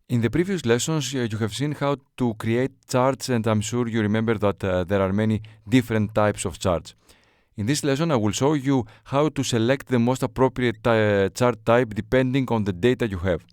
In the previous lessons, you have seen how to create charts, and I'm sure you remember that there are many different types of charts. In this lesson, I will show you how to select the most appropriate chart type depending on the data you have.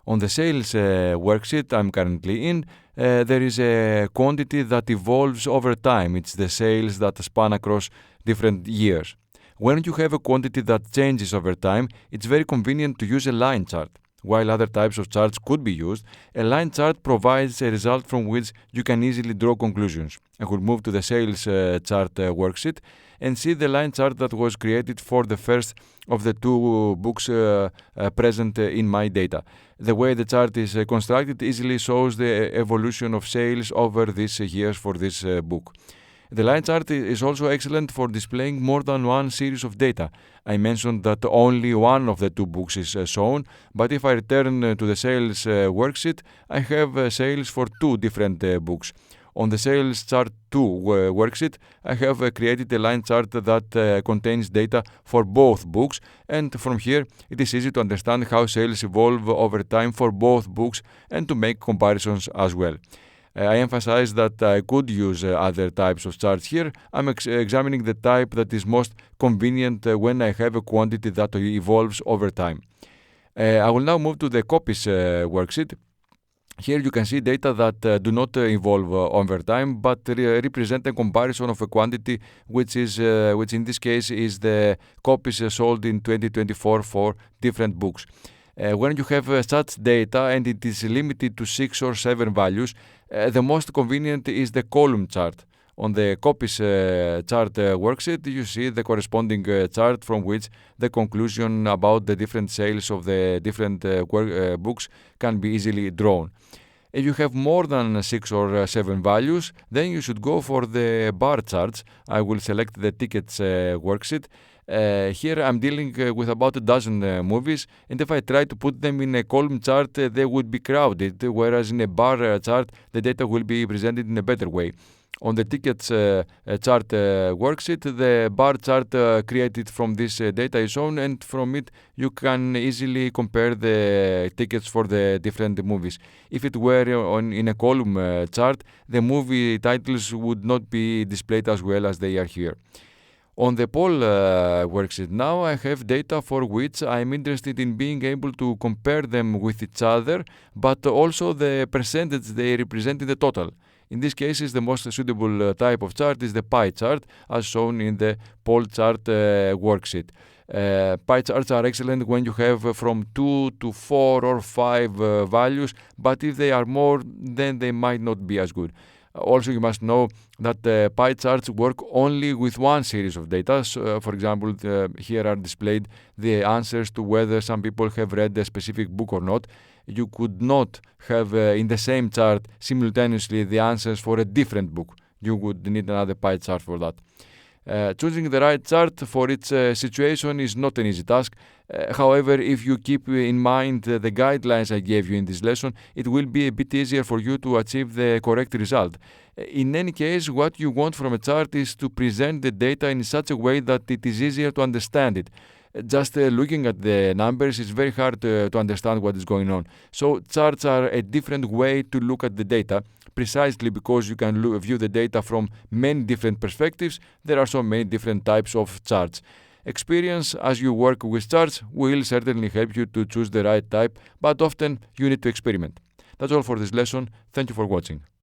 On the sales worksheet I'm currently in, there is a quantity that evolves over time. It's the sales that span across different years. When you have a quantity that changes over time, it's very convenient to use a line chart. While other types of charts could be used, a line chart provides a result from which you can easily draw conclusions. I will move to the sales chart worksheet and see the line chart that was created for the first of the two books present in my data. The way the chart is constructed easily shows the evolution of sales over these years for this book. The line chart is also excellent for displaying more than one series of data. I mentioned that only one of the two books is shown, but if I return to the sales worksheet, I have sales for two different books. On the sales chart 2 worksheet, I have created a line chart that contains data for both books, and from here it is easy to understand how sales evolve over time for both books and to make comparisons as well. I emphasize that I could use other types of charts here. I'm examining the type that is most convenient when I have a quantity that evolves over time. I will now move to the copies worksheet. Here you can see data that do not evolve over time, but represent a comparison of a quantity, which in this case is the copies sold in 2024 for different books. When you have such data and it is limited to 6 or 7 values, the most convenient is the column chart. On the copies chart worksheet, you see the corresponding chart from which the conclusion about the different sales of the different books can be easily drawn. If you have more than 6 or 7 values, then you should go for the bar charts. I will select the tickets worksheet. Here I'm dealing with about a dozen movies, and if I try to put them in a column chart, they would be crowded, whereas in a bar chart, the data will be presented in a better way. On the tickets chart worksheet, the bar chart created from this data is shown, and from it you can easily compare the tickets for the different movies. If it were in a column chart, the movie titles would not be displayed as well as they are here. On the poll worksheet now, I have data for which I am interested in being able to compare them with each other, but also the percentage they represent in the total. In this case, the most suitable type of chart is the pie chart, as shown in the poll chart worksheet. Pie charts are excellent when you have from 2 to 4 or 5 values, but if they are more, then they might not be as good. Also, you must know that pie charts work only with one series of data. So, for example, here are displayed the answers to whether some people have read a specific book or not. You could not have in the same chart simultaneously the answers for a different book. You would need another pie chart for that. Choosing the right chart for each situation is not an easy task. However, if you keep in mind the guidelines I gave you in this lesson, it will be a bit easier for you to achieve the correct result. In any case, what you want from a chart is to present the data in such a way that it is easier to understand it. Just looking at the numbers is very hard to understand what is going on. So charts are a different way to look at the data, precisely because you can view the data from many different perspectives. There are so many different types of charts. Experience as you work with charts will certainly help you to choose the right type, but often you need to experiment. That's all for this lesson. Thank you for watching.